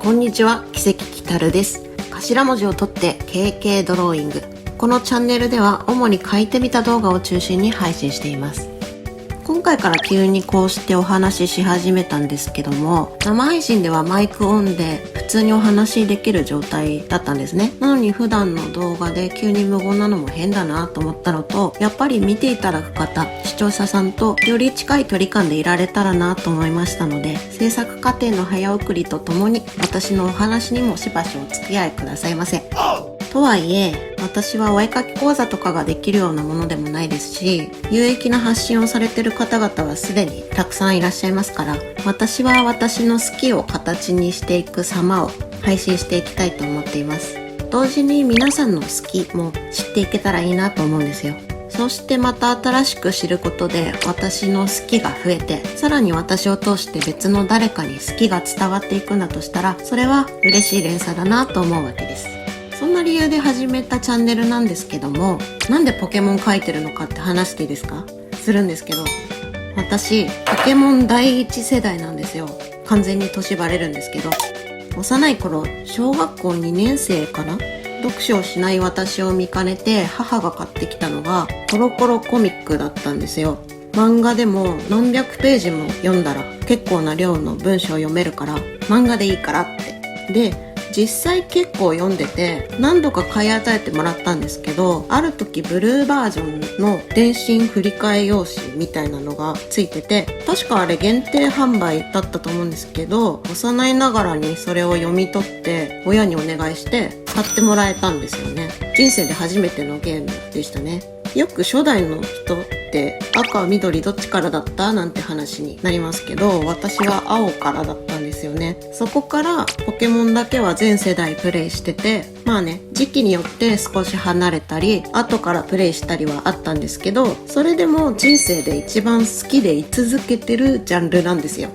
こんにちは、奇跡きたるです。頭文字を取って KK ドローイング。このチャンネルでは主に書いてみた動画を中心に配信しています。今回から急にこうしてお話しし始めたんですけども、生配信ではマイクオンで普通にお話しできる状態だったんですね。なのに普段の動画で急に無言なのも変だなと思ったのと、やっぱり見ていただく方、視聴者さんとより近い距離感でいられたらなと思いましたので、制作過程の早送りとともに私のお話にもしばしお付き合いくださいませ。とはいえ、私はお絵かき講座とかができるようなものでもないですし、有益な発信をされている方々はすでにたくさんいらっしゃいますから、私は私の好きを形にしていく様を配信していきたいと思っています。同時に皆さんの好きも知っていけたらいいなと思うんですよ。そしてまた新しく知ることで私の好きが増えて、さらに私を通して別の誰かに好きが伝わっていくんだとしたら、それは嬉しい連鎖だなと思うわけです。そんな理由で始めたチャンネルなんですけども、なんでポケモン描いてるのかって話していいですか？するんですけど、私ポケモン第一世代なんですよ。完全に年バレるんですけど、幼い頃小学校2年生かな、読書をしない私を見かねて母が買ってきたのがコロコロコミックだったんですよ。漫画でも何百ページも読んだら結構な量の文章を読めるから、漫画でいいからって。で、実際結構読んでて何度か買い与えてもらったんですけど、ある時ブルーバージョンの電信振り替え用紙みたいなのがついてて、確かあれ限定販売だったと思うんですけど、幼いながらにそれを読み取って親にお願いして買ってもらえたんですよね。人生で初めてのゲームでしたね。よく初代の人って赤緑どっちからだったなんて話になりますけど、私は青からだったんですよね。そこからポケモンだけは全世代プレイしてて、まあね、時期によって少し離れたり後からプレイしたりはあったんですけど、それでも人生で一番好きで居続けてるジャンルなんですよ。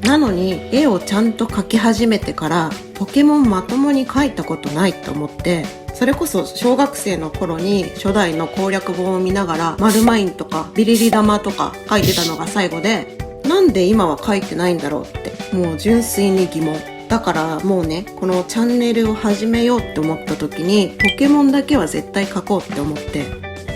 なのに絵をちゃんと描き始めてからポケモンまともに描いたことないと思って、それこそ小学生の頃に初代の攻略本を見ながらマルマインとかビリリ玉とか書いてたのが最後で、なんで今は書いてないんだろうってもう純粋に疑問だから、もうね、このチャンネルを始めようって思った時にポケモンだけは絶対描こうって思って、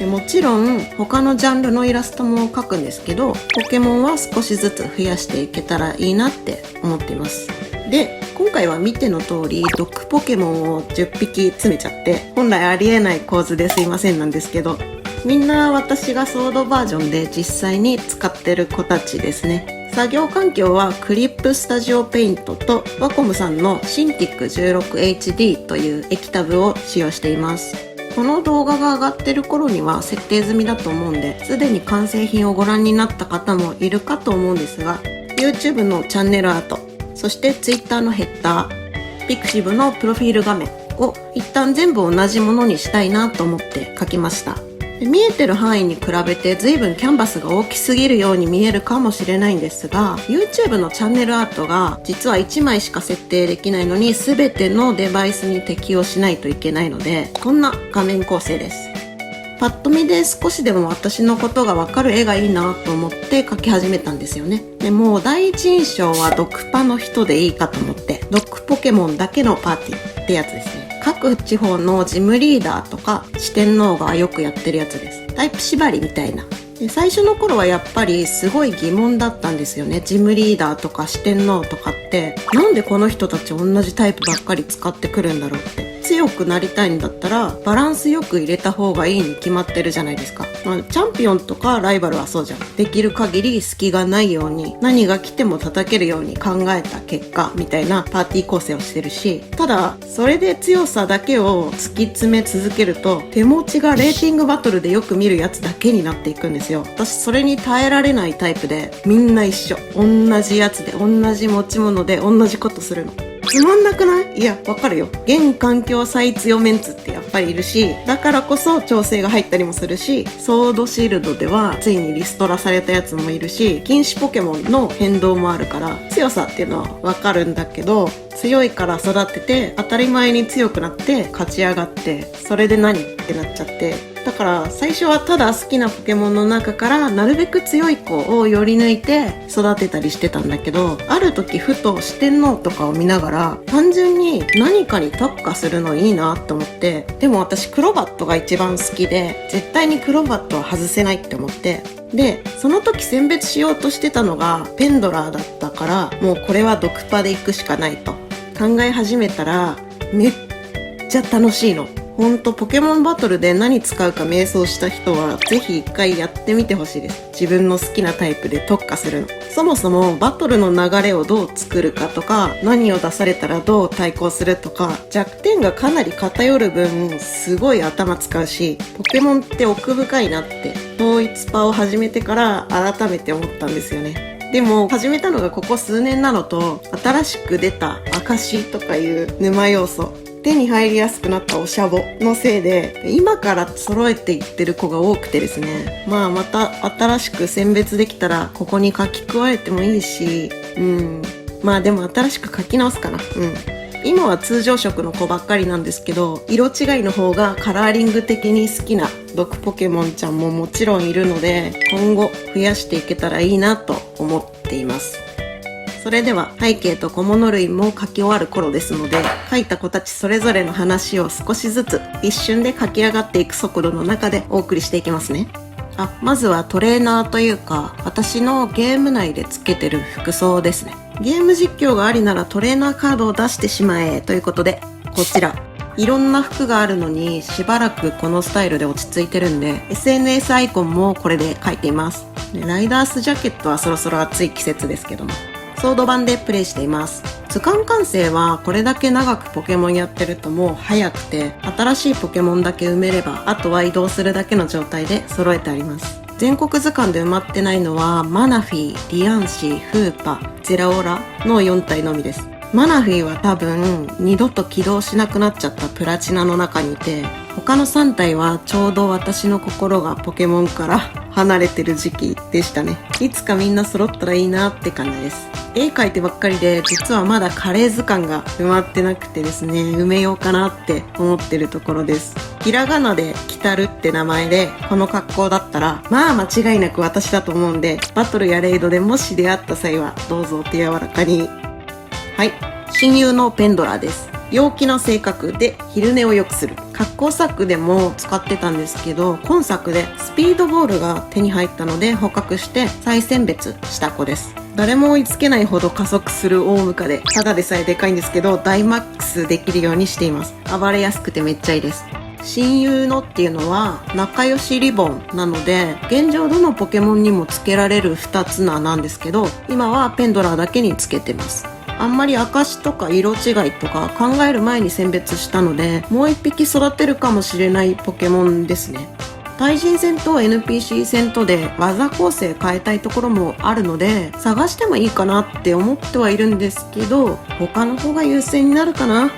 でもちろん他のジャンルのイラストも描くんですけど、ポケモンは少しずつ増やしていけたらいいなって思っています。で、今回は見ての通り毒ポケモンを10匹詰めちゃって、本来ありえない構図ですいませんなんですけど、みんな私がソードバージョンで実際に使ってる子たちですね。作業環境はクリップスタジオペイントとワコムさんのシンティック 16HD という液タブを使用しています。この動画が上がってる頃には設定済みだと思うんで、すでに完成品をご覧になった方もいるかと思うんですが、 YouTube のチャンネルアート、そして Twitter のヘッダー、Pixiv のプロフィール画面を一旦全部同じものにしたいなと思って描きました。で、見えてる範囲に比べて随分キャンバスが大きすぎるように見えるかもしれないんですが、 YouTube のチャンネルアートが実は1枚しか設定できないのに全てのデバイスに適用しないといけないので、こんな画面構成です。パッと見で少しでも私のことがわかる絵がいいなと思って描き始めたんですよね。でもう第一印象は毒パの人でいいかと思って、毒ポケモンだけのパーティーってやつですね。各地方のジムリーダーとか四天王がよくやってるやつです。タイプ縛りみたいな。で、最初の頃はやっぱりすごい疑問だったんですよね。ジムリーダーとか四天王とかってなんでこの人たち同じタイプばっかり使ってくるんだろうって。強くなりたいんだったらバランスよく入れた方がいいに決まってるじゃないですか。チャンピオンとかライバルはそうじゃん。できる限り隙がないように何が来ても叩けるように考えた結果みたいなパーティー構成をしてるし、ただそれで強さだけを突き詰め続けると手持ちがレーティングバトルでよく見るやつだけになっていくんですよ。私それに耐えられないタイプで、みんな一緒、同じやつで同じ持ち物で同じことするのつまんなくない？いや、わかるよ。現環境最強メンツってやっぱりいるし、だからこそ調整が入ったりもするし、ソードシールドではついにリストラされたやつもいるし、禁止ポケモンの変動もあるから強さっていうのはわかるんだけど、強いから育ってて当たり前に強くなって勝ち上がって、それで何ってなっちゃって、だから最初はただ好きなポケモンの中からなるべく強い子をより抜いて育てたりしてたんだけど、ある時ふと四天王とかを見ながら単純に何かに特化するのいいなって思って、でも私クロバットが一番好きで絶対にクロバットは外せないって思って、でその時選別しようとしてたのがペンドラーだったから、もうこれはドクパで行くしかないと考え始めたらめっちゃ楽しいの。ほんとポケモンバトルで何使うか迷走した人はぜひ一回やってみてほしいです。自分の好きなタイプで特化するの。そもそもバトルの流れをどう作るかとか、何を出されたらどう対抗するとか、弱点がかなり偏る分すごい頭使うし、ポケモンって奥深いなって統一パを始めてから改めて思ったんですよね。でも始めたのがここ数年なのと、新しく出た証とかいう沼要素、手に入りやすくなったおしゃぼのせいで今から揃えていってる子が多くてですね、また新しく選別できたらここに書き加えてもいいし、でも新しく書き直すかな。今は通常色の子ばっかりなんですけど、色違いの方がカラーリング的に好きな毒ポケモンちゃんももちろんいるので、今後増やしていけたらいいなと思っています。それでは背景と小物類も書き終わる頃ですので、書いた子たちそれぞれの話を少しずつ一瞬で書き上がっていく速度の中でお送りしていきますね。まずはトレーナーというか、私のゲーム内でつけてる服装ですね。ゲーム実況がありならトレーナーカードを出してしまえということで、こちらいろんな服があるのにしばらくこのスタイルで落ち着いてるんで、 SNS アイコンもこれで書いています。ライダースジャケットはそろそろ暑い季節ですけども、ソード版でプレイしています。図鑑完成はこれだけ長くポケモンやってるともう早くて、新しいポケモンだけ埋めればあとは移動するだけの状態で揃えてあります。全国図鑑で埋まってないのはマナフィー、ディアンシー、フーパ、ゼラオラの4体のみです。マナフィーは多分二度と起動しなくなっちゃったプラチナの中にいて、他の3体はちょうど私の心がポケモンから離れてる時期でしたね。いつかみんな揃ったらいいなって感じです。絵描いてばっかりで実はまだカレー図鑑が埋まってなくてですね、埋めようかなって思ってるところです。ひらがなでキタルって名前でこの格好だったら間違いなく私だと思うんで、バトルやレイドでもし出会った際はどうぞお手柔らかに。親友のペンドラです。陽気な性格で昼寝を良くする。格好作でも使ってたんですけど、今作でスピードボールが手に入ったので捕獲して再選別した子です。誰も追いつけないほど加速する大ムカで、ただでさえでかいんですけど大マックスできるようにしています。暴れやすくてめっちゃいいです。親友のっていうのは仲良しリボンなので、現状どのポケモンにもつけられる2つなんですけど、今はペンドラーだけにつけてます。あんまり証とか色違いとか考える前に選別したので、もう1匹育てるかもしれないポケモンですね。対人戦と NPC 戦とで技構成変えたいところもあるので、探してもいいかなって思ってはいるんですけど、他の方が優先になるかな。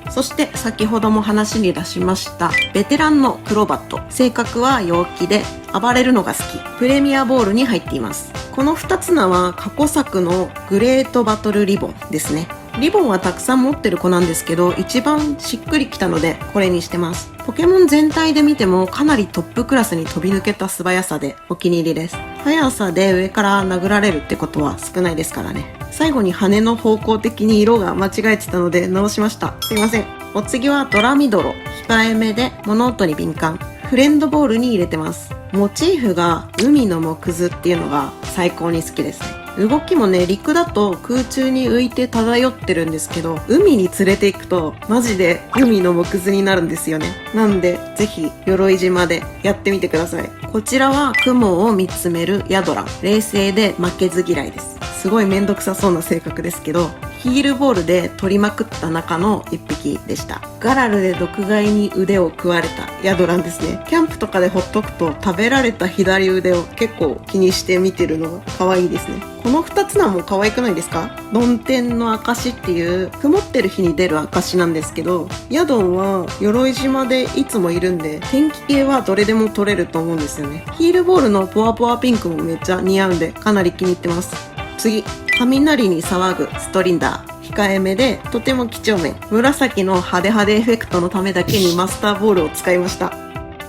そして先ほども話に出しましたベテランのクロバット。性格は陽気で暴れるのが好き。プレミアボールに入っています。この2つ名は過去作のグレートバトルリボンですね。リボンはたくさん持ってる子なんですけど、一番しっくりきたのでこれにしてます。ポケモン全体で見てもかなりトップクラスに飛び抜けた素早さでお気に入りです。速さで上から殴られるってことは少ないですからね。最後に羽の方向的に色が間違えてたので直しました。すいません。お次はドラミドロ。控えめで物音に敏感。フレンドボールに入れてます。モチーフが海の藻くずっていうのが最高に好きですね。動きもね、陸だと空中に浮いて漂ってるんですけど、海に連れて行くとマジで海の藻くずになるんですよね。なんでぜひ鎧島でやってみてください。こちらは雲を見つめるヤドラン。冷静で負けず嫌いです。すごいめんどくさそうな性格ですけど、ヒールボールで取りまくった中の一匹でした。ガラルで毒貝に腕を食われたヤドランですね。キャンプとかでほっとくと食べられた左腕を結構気にして見てるのが可愛いですね。この2つ名も可愛くないですか？ドンテンの証っていう曇ってる日に出る証なんですけど、ヤドンは鎧島でいつもいるんで天気系はどれでも取れると思うんですよね。ヒールボールのポワポワピンクもめっちゃ似合うんでかなり気に入ってます。次、雷に騒ぐストリンダー。控えめでとても几帳面。紫の派手派手エフェクトのためだけにマスターボールを使いました。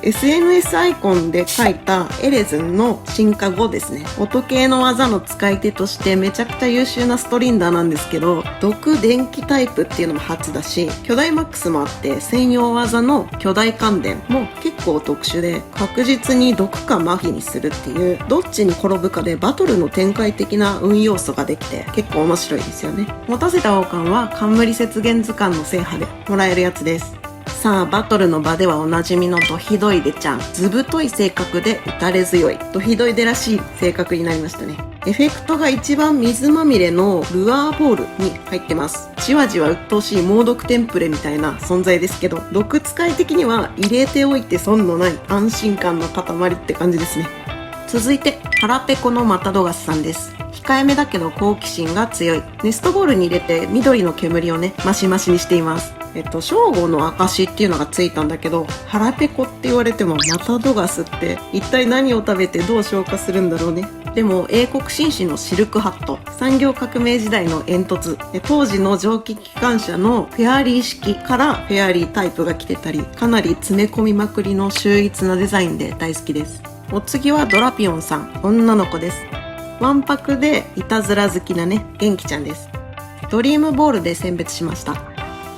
SNS アイコンで書いたエレズンの進化後ですね。音系の技の使い手としてめちゃくちゃ優秀なストリンダーなんですけど、毒電気タイプっていうのも初だし、巨大マックスもあって専用技の巨大感電も結構特殊で、確実に毒か麻痺にするっていう、どっちに転ぶかでバトルの展開的な運要素ができて結構面白いですよね。持たせた王冠は冠雪原図鑑の制覇でもらえるやつです。さあ、バトルの場ではおなじみのドヒドイデちゃん。図太い性格で打たれ強い。ドヒドイデらしい性格になりましたね。エフェクトが一番水まみれのルアーボールに入ってます。じわじわ鬱陶しい猛毒テンプレみたいな存在ですけど、毒使い的には入れておいて損のない安心感の塊って感じですね。続いて、腹ペコのマタドガスさんです。控えめだけど好奇心が強い。ネストボールに入れて緑の煙をね、マシマシにしています。正午の証っていうのがついたんだけど、腹ペコって言われてもマタドガスって一体何を食べてどう消化するんだろうね。でも英国紳士のシルクハット、産業革命時代の煙突、当時の蒸気機関車のフェアリー式からフェアリータイプが来てたり、かなり詰め込みまくりの秀逸なデザインで大好きです。お次はドラピオンさん、女の子です。わんぱくでいたずら好きなね、元気ちゃんです。ドリームボールで選別しました。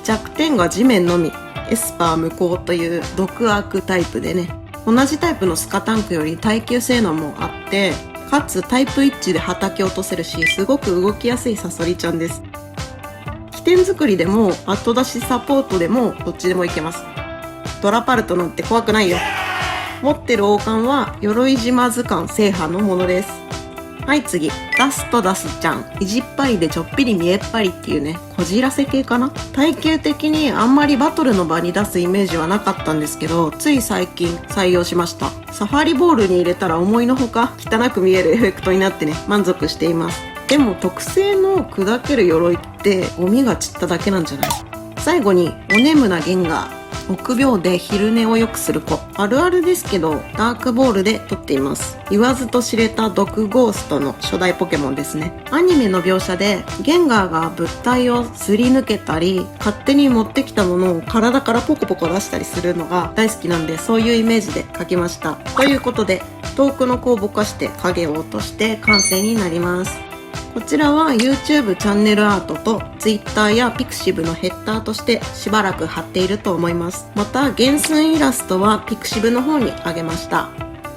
弱点が地面のみ、エスパー無効という毒悪タイプでね、同じタイプのスカタンクより耐久性能もあって、かつタイプ一致で叩き落とせるし、すごく動きやすいサソリちゃんです。起点作りでも後出しサポートでもどっちでもいけます。ドラパルトなんて怖くないよ。持ってる王冠は鎧島図鑑制覇のものです。はい、次。ダストダスちゃん。意地っぱりでちょっぴり見えっぱりっていうね、こじらせ系かな。体型的にあんまりバトルの場に出すイメージはなかったんですけど、つい最近採用しました。サファリボールに入れたら思いのほか汚く見えるエフェクトになってね、満足しています。でも特製の砕ける鎧ってゴミが散っただけなんじゃない？最後に、おねむなゲンガー。臆病で昼寝を良くする子。あるあるですけど、ダークボールで撮っています。言わずと知れた毒ゴーストの初代ポケモンですね。アニメの描写で、ゲンガーが物体をすり抜けたり、勝手に持ってきたものを体からポコポコ出したりするのが大好きなんで、そういうイメージで描きました。ということで、遠くの子をぼかして影を落として完成になります。こちらは YouTube チャンネルアートと Twitter や Pixiv のヘッダーとしてしばらく貼っていると思います。また原寸イラストは Pixiv の方にあげました。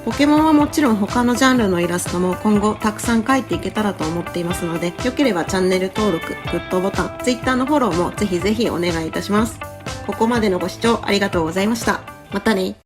ポケモンはもちろん他のジャンルのイラストも今後たくさん描いていけたらと思っていますので、よければチャンネル登録、グッドボタン、Twitter のフォローもぜひぜひお願いいたします。ここまでのご視聴ありがとうございました。またね。